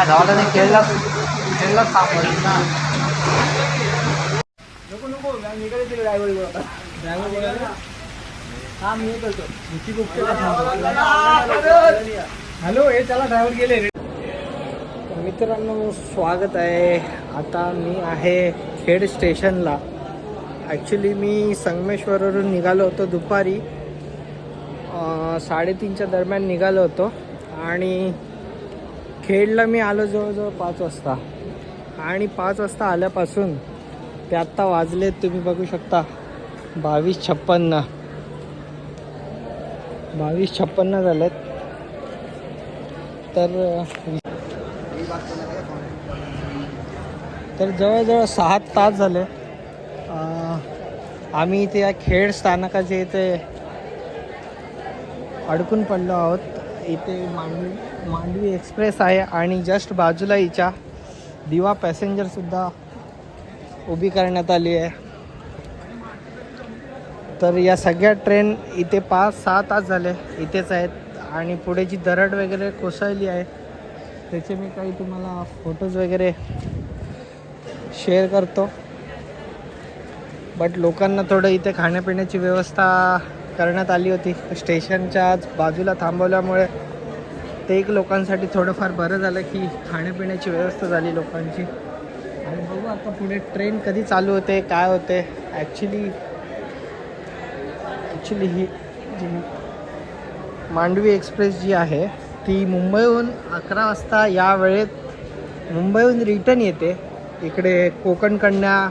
धावला नाही खेळलाच सापडलं ना. नको नको निघाले तिला ड्रायव्हर हा मी करतो. हॅलो हे चला ड्रायव्हर गेले. मित्रांनो स्वागत आहे. आता मी आहे खेड स्टेशनला. ॲक्च्युली मी संगमेश्वरवरून निघालो होतो दुपारी 3:30च्या दरम्यान निघालो होतो आणि खेडला मी आलो जवळजवळ 5 वाजता. आणि 5 वाजता आल्यापासून ते आत्ता वाजलेत तुम्ही बघू शकता 22:56 झालेत. तर जवळजवळ 6 तास झाले आम्ही इथे या खेड स्थानकाच्या इथे अडकून पडलो आहोत. इथे मांडवी एक्सप्रेस आहे आणि जस्ट बाजूला हिच्या दिवा पॅसेंजरसुद्धा उभी करण्यात आली आहे. तर या सगळ्या ट्रेन इथे 5-6 तास झाले इथेच आहेत आणि पुढे जी दरड वगैरे कोसळली आहे त्याचे मी काही तुम्हाला फोटोज वगैरे शेअर करतो. बट लोकांना थोडं इथे खाण्यापिण्याची व्यवस्था करण्यात आली होती. स्टेशनच्या बाजूला थांबवल्यामुळे ते एक लोकांसाठी थोडंफार बरं झालं की खाण्यापिण्याची व्यवस्था झाली लोकांची. आणि बघू आता पुढे ट्रेन कधी चालू होते काय होते. ॲक्च्युली ही जी मांडवी एक्सप्रेस जी आहे ती मुंबईहून 11 वाजता या वेळेत मुंबईहून रिटर्न येते. इकडे कोकण कन्या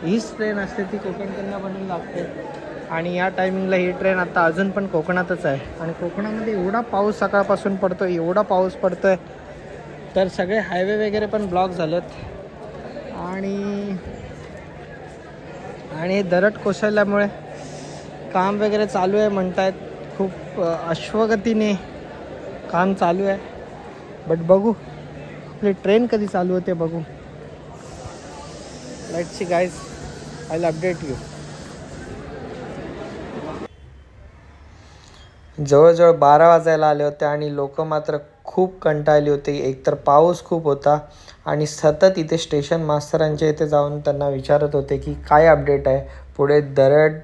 हीच ट्रेन असते ती कोकण कन्यामधून लागते. आणि या टायमिंगला ही ट्रेन आता अजून पण कोकणातच आहे. आणि कोकणामध्ये एवढा पाऊस सकाळपासून पडतो एवढा पाऊस पडतो आहे तर सगळे हायवे वगैरे पण ब्लॉक झालेत. आणि दरड कोसळल्यामुळे काम वगैरे चालू आहे म्हणतायत. खूप अश्वगतीने काम चालू आहे. बट बघू आपली ट्रेन कधी चालू होते बघू. Let's see guys, I will update you. जवळजवळ 12 वाजायला आले होते आणि लोक मात्र खूप कंटाळली होती. एकतर पाऊस खूप होता आणि सतत इथे स्टेशन मास्तरांच्या इथे जाऊन त्यांना विचारत होते की काय अपडेट आहे, पुढे दरड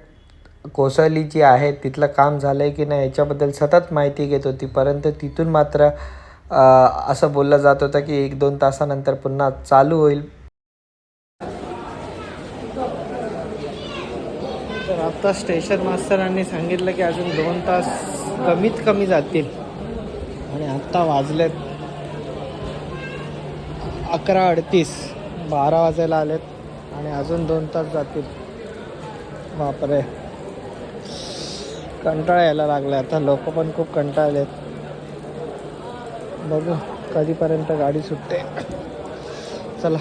कोसळली जी आहे तिथलं काम झालं आहे की नाही याच्याबद्दल सतत माहिती घेत होती. परंतु तिथून मात्र असं बोललं जात होतं की 1-2 तासानंतर पुन्हा चालू होईल. तर आता स्टेशन मास्तरांनी सांगितलं की अजून 2 तास कमीत कमी जातील. आणि आत्ता वाजलेत 11:38, 12 वाजायला आलेत आणि अजून 2 तास जातील. बापरे, कंटाळा यायला लागला आता. लोक पण खूप कंटाळलेत. बघू कधीपर्यंत गाडी सुटते. चला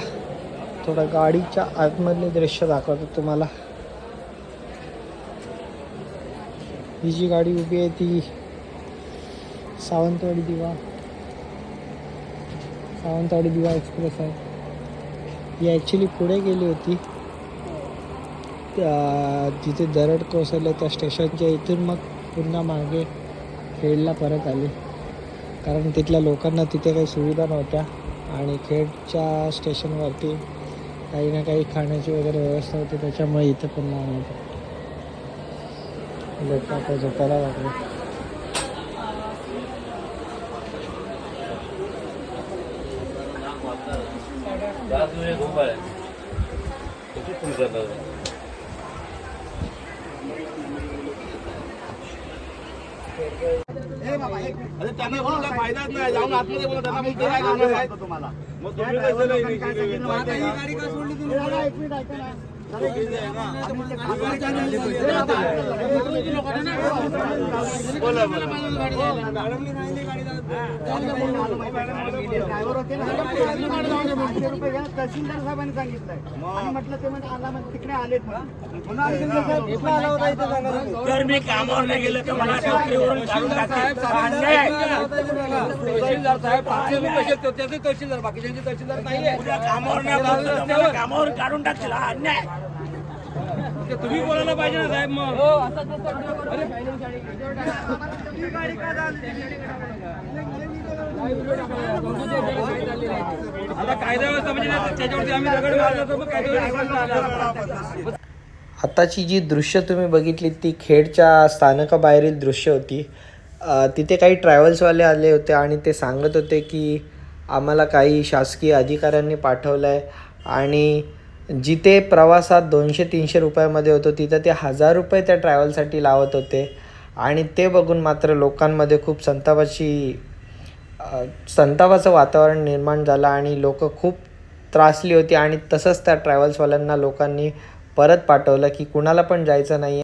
थोडं गाडीच्या आतमधले दृश्य दाखवतो तुम्हाला. ही जी गाडी उभी आहे ती सावंतवाडी दिवा एक्सप्रेस आहे. ही ॲक्च्युली पुढे गेली होती जिथे दरड कोसळलं त्या स्टेशनच्या इथून मग पुन्हा मागे खेडला परत आली. कारण तिथल्या लोकांना तिथे काही सुविधा नव्हत्या आणि खेडच्या स्टेशनवरती काही ना काही खाण्याची वगैरे व्यवस्था होती त्याच्यामुळे इथं पुन्हा आणायचं. लोक आता झोपायला लागले. त्यांना बोलून काय फायदाच नाही. जाऊन आतमध्ये बोला त्यांना बोलतो काय करणार आहे तुम्हाला. मग तुम्ही कसं गाडी का सोडली तुम्ही? एक मिनिट ऐका ना. तहसीलदार साहेबांनी सांगितलंय आणि म्हटलं ते म्हणजे आला म्हणजे तिकडे आलेत तर मी कामावर नाही गेलं तर मला नोकरीवरून काढून टाकतील. तहसीलदार साहेब तहसीलदार बाकीच्यांचे तहसीलदार नाहीये. कामावर नाही कामावर काढून टाकतील हा अन्याय. तुम्ही बोलायला पाहिजे ना साहेब. मग आता कायदा व्यवस्था म्हणजे त्याच्यावरती आम्ही दगड मारलो तर मग कायदा व्यवस्था आताची जी दृश्य तुम्ही बघितली ती खेडच्या स्थानकाबाहेरील दृश्य होती. तिथे काही ट्रॅव्हल्सवाले आले होते आणि ते सांगत होते की आम्हाला काही शासकीय अधिकाऱ्यांनी पाठवलं आहे आणि जिथे प्रवासात 200-300 रुपयामध्ये होतो तिथं ते 1000 रुपये त्या ट्रॅव्हलसाठी लावत होते. आणि ते बघून मात्र लोकांमध्ये खूप संतापाचं वातावरण निर्माण झालं आणि लोक खूप त्रासली होती. आणि तसंच त्या ट्रॅव्हल्सवाल्यांना लोकांनी परत पाठवलं की कुणाला पण जायचं नाही.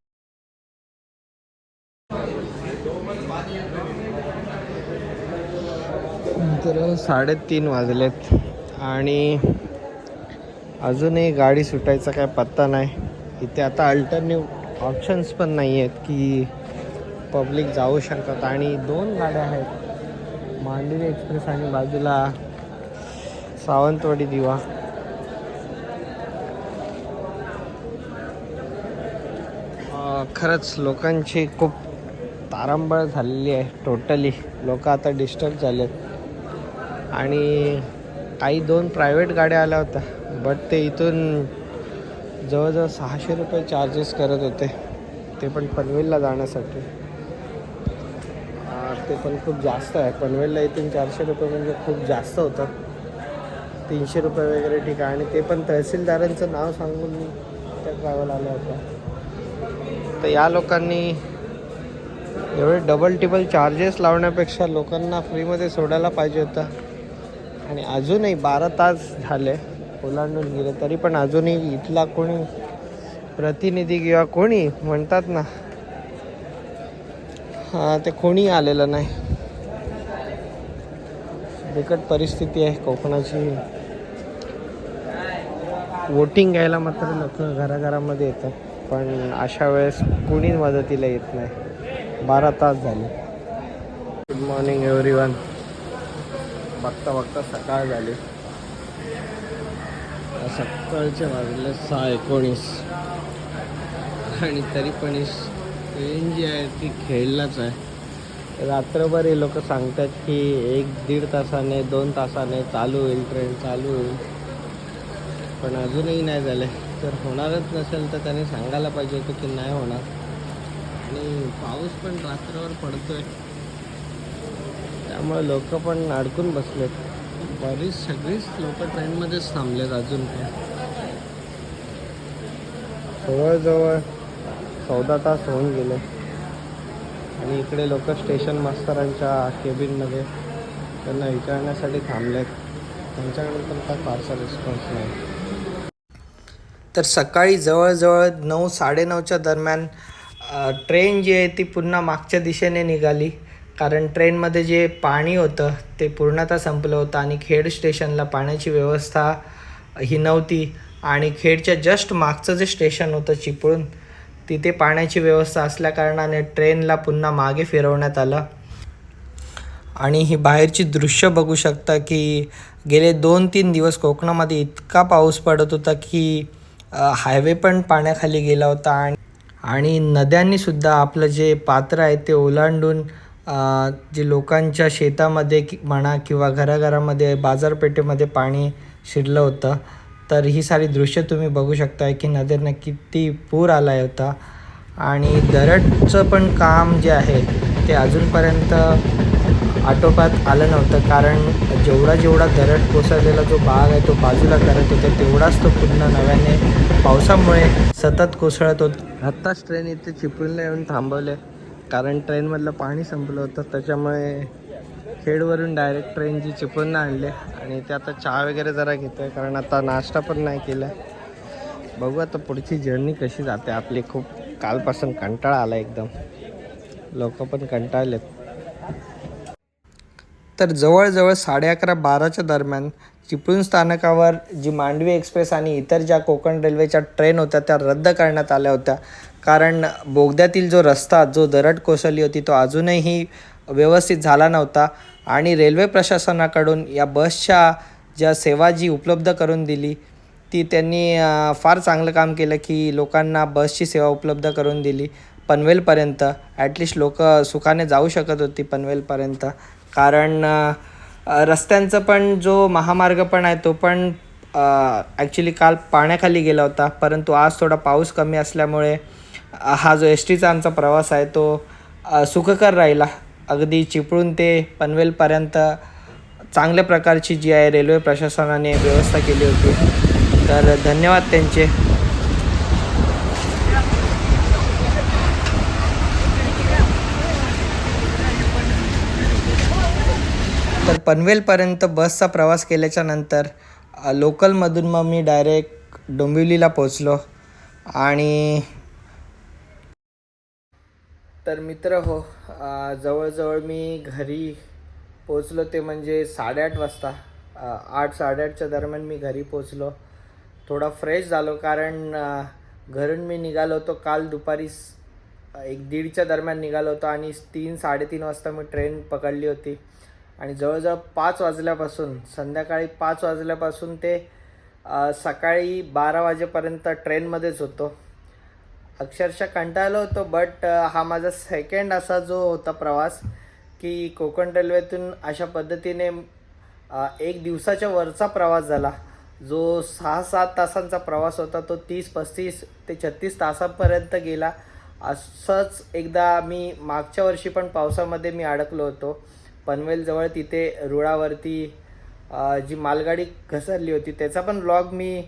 तर 3:30 वाजलेत आणि अजूनही गाडी सुटायचा काय पत्ता नाही. इथे आता अल्टरनेटिव्ह ऑप्शन्स पण नाही आहेत की पब्लिक जाऊ शकतात. आणि 2 गाड्या आहेत, मांडवी एक्सप्रेस आणि बाजूला सावंतवाडी दिवा. खरंच लोकांची खूप तारांबळ झालेली आहे. टोटली लोक आता डिस्टर्ब झालेत. आणि काही 2 प्रायव्हेट गाड्या आल्या होत्या बट ते इथून जवळजवळ 600 रुपये चार्जेस करत होते, ते पण पनवेलला जाण्यासाठी. ते पण खूप जास्त आहे. पनवेलला इथून 400 रुपये म्हणजे खूप जास्त होतात. 300 रुपये वगैरे ठीक आहे. आणि ते पण तहसीलदारांचं नाव सांगून त्या ट्रॅव्हल आल्या होत्या. तर या लोकांनी एवढे डबल टिबल चार्जेस लावण्यापेक्षा लोकांना फ्रीमध्ये सोडायला पाहिजे होतं. आणि अजूनही 12 तास झाले ओलांडून गेले तरी पण अजूनही इथला कोणी प्रतिनिधी किंवा कोणी म्हणतात ना ते कोणी आलेलं नाही. बिकट परिस्थिती आहे कोकणाची. वोटिंग घ्यायला मात्र लोक घराघरामध्ये येतात पण अशा वेळेस कोणी मदतीला येत नाही. 12 तास झाले. Good morning everyone. बघता बघता सकाळ झाली. सकाळचे वाजले 6:19 आणि तरी पण ट्रेन जी आहे ती खेळलाच आहे. रात्रभर हे लोक सांगतात की 1-1.5 तासाने 2 तासाने चालू होईल, ट्रेन चालू होईल, पण अजूनही नाही झालं. तर होणारच नसेल तर त्याने सांगायला पाहिजे होतं की नाही होणार. आणि पाऊस पण रात्रभर पडतोय त्यामुळे लोक पण अडकून बसलेत. सगळीच लोक ट्रेनमध्येच थांबलेत अजून पण. जवळजवळ 14 तास होऊन गेले आणि इकडे लोक स्टेशन मास्तरांच्या केबिनमध्ये त्यांना विचारण्यासाठी थांबलेत. त्यांच्याकडे पण काय फारसा रिस्पॉन्स नाही. तर सकाळी जवळजवळ 9-9:30च्या दरम्यान ट्रेन जी आहे ती पुन्हा मागच्या दिशेने निघाली. कारण ट्रेनमध्ये जे पाणी होतं ते पूर्णतः संपलं होतं आणि खेड स्टेशनला पाण्याची व्यवस्था ही नव्हती. आणि खेडच्या जस्ट मागचं जे स्टेशन होतं चिपळूण तिथे पाण्याची व्यवस्था असल्याकारणाने ट्रेनला पुन्हा मागे फिरवण्यात आलं. आणि ही बाहेरची दृश्य बघू शकता की गेले 2-3 दिवस कोकणामध्ये इतका पाऊस पडत होता की हायवे पण पाण्याखाली गेला होता. आणि नद्यांनीसुद्धा आपलं जे पात्र आहे ते ओलांडून जे लोकांच्या शेतामध्ये म्हणा किंवा घराघरामध्ये बाजारपेठेमध्ये पाणी शिरलं होतं. तर ही सारी दृश्य तुम्ही बघू शकता की नद्यांना किती पूर आला होता. आणि दरडचं पण काम जे आहे ते अजूनपर्यंत आटोपात आलं नव्हतं. कारण जेवढा दरड कोसळलेला जो भाग आहे तो बाजूला करत होता तेवढाच तो पुन्हा नव्याने पावसामुळे सतत कोसळत होता. आत्ताच ट्रेन इथे चिपळूणला येऊन थांबवले कारण ट्रेनमधलं पाणी संपलं होतं. त्याच्यामुळे खेडवरून डायरेक्ट ट्रेन जी चिपळूणला आणले आणि ते आता चहा वगैरे जरा घेतो आहे कारण आता नाश्ता पण नाही केला. बघू आता पुढची जर्नी कशी जाते आपली. खूप कालपासून कंटाळा आला एकदम. लोक पण कंटाळलेत. तर जवळजवळ 11:30-12च्या दरम्यान चिपळूण स्थानकावर जी मांडवी एक्सप्रेस आणि इतर ज्या कोकण रेल्वेच्या ट्रेन होत्या त्या रद्द करण्यात आल्या होत्या. कारण बोगद्यातील जो रस्ता जो दरड कोसळली होती तो अजूनही व्यवस्थित झाला नव्हता. आणि रेल्वे प्रशासनाकडून या बसच्या ज्या सेवा जी उपलब्ध करून दिली ती त्यांनी फार चांगलं काम केलं की लोकांना बसची सेवा उपलब्ध करून दिली. पनवेलपर्यंत. ॲटलिस्ट लोक सुखाने जाऊ शकत होती पनवेलपर्यंत, कारण रस्त्यांचं पण जो महामार्ग पण आहे तो पण ॲक्च्युली काल पाण्याखाली गेला होता. परंतु आज थोडा पाऊस कमी असल्यामुळे हा जो एस टीचा आमचा प्रवास आहे तो सुखकर राहिला. अगदी चिपळूण ते पनवेलपर्यंत चांगल्या प्रकारची जी आहे रेल्वे प्रशासनाने व्यवस्था केली होती, तर धन्यवाद त्यांचे. तर पनवेलपर्यंत बसचा प्रवास केल्याच्या नंतर लोकलमधून मग मी डायरेक्ट डोंबिवलीला पोचलो. आणि तर मित्र हो, जवळजवळ मी घरी पोचलो ते म्हणजे 8:30 वाजता. 8-8:30च्या दरम्यान मी घरी पोचलो. थोडा फ्रेश झालो, कारण घरून मी निघालो होतो काल दुपारी 1-1:30च्या दरम्यान निघालो होतो आणि 3-3:30 वाजता मी ट्रेन पकडली होती. आणि जवळजवळ 5 वाजल्यापासून, संध्याकाळी 5 वाजल्यापासून ते सकाळी 12 वाजेपर्यंत ट्रेनमध्येच होतो. अक्षरशः कंटाळलो होतो. बट हा माझा सेकंड असा जो होता प्रवास की कोकण रेल्वेतून अशा पद्धतीने 1 दिवसाच्या वरचा प्रवास झाला. जो 6-7 तासांचा प्रवास होता तो 30-35 ते 36 तासांपर्यंत गेला. असंच एकदा मी मागच्या वर्षी पण पावसामध्ये मी अडकलो होतो पनवेलजवळ. तिथे रुळावरती जी मालगाडी घसरली होती त्याचा पण ब्लॉग मी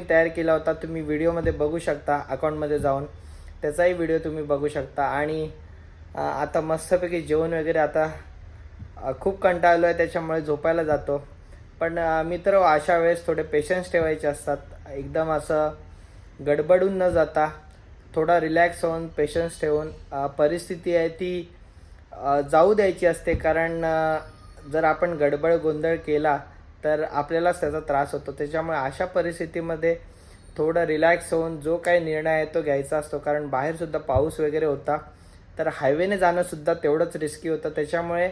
तयार केला होता. तुम्ही व्हिडिओमध्ये बघू शकता, अकाउंटमध्ये जाऊन त्याचाही व्हिडिओ तुम्ही बघू शकता. आणि आता मस्तपैकी जेवण वगैरे, आता खूप कंटाळलो आहे त्याच्यामुळे झोपायला जातो. पण मित्र, अशा वेळेस थोडे पेशन्स ठेवायचे असतात. एकदम असं गडबडून न जाता थोडा रिलॅक्स होऊन पेशन्स ठेवून परिस्थिती आहे ती जाऊ द्यायची असते. कारण जर आपण गडबड गोंधळ केला तर आपल्यालाच त्याचा त्रास होतो. त्याच्यामुळे अशा परिस्थितीमध्ये थोडं रिलॅक्स होऊन जो काही निर्णय आहे तो घ्यायचा असतो. कारण बाहेरसुद्धा पाऊस वगैरे होता, तर हायवेने जाणंसुद्धा तेवढंच रिस्की होतं. त्याच्यामुळे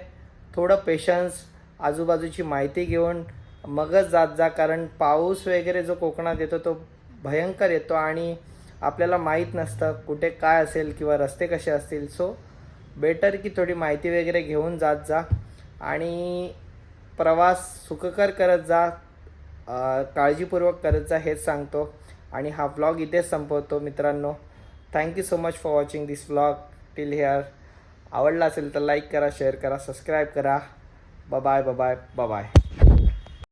थोडं पेशन्स, आजूबाजूची माहिती घेऊन मगच जात जा. कारण पाऊस वगैरे जो कोकणात येतो तो भयंकर येतो आणि आपल्याला माहीत नसतं कुठे काय असेल किंवा रस्ते कसे असतील. सो बेटर की थोडी माहिती वगैरे घेऊन जात जा आणि प्रवास सुखकर करत जा, काळजीपूर्वक करत जा, हेच सांगतो. आणि हा व्लॉग इथेच संपवतो मित्रांनो. Thank you so much for watching this vlog till here. आवडला असेल तर लाईक करा, शेअर करा, सबस्क्राईब करा. Bye bye.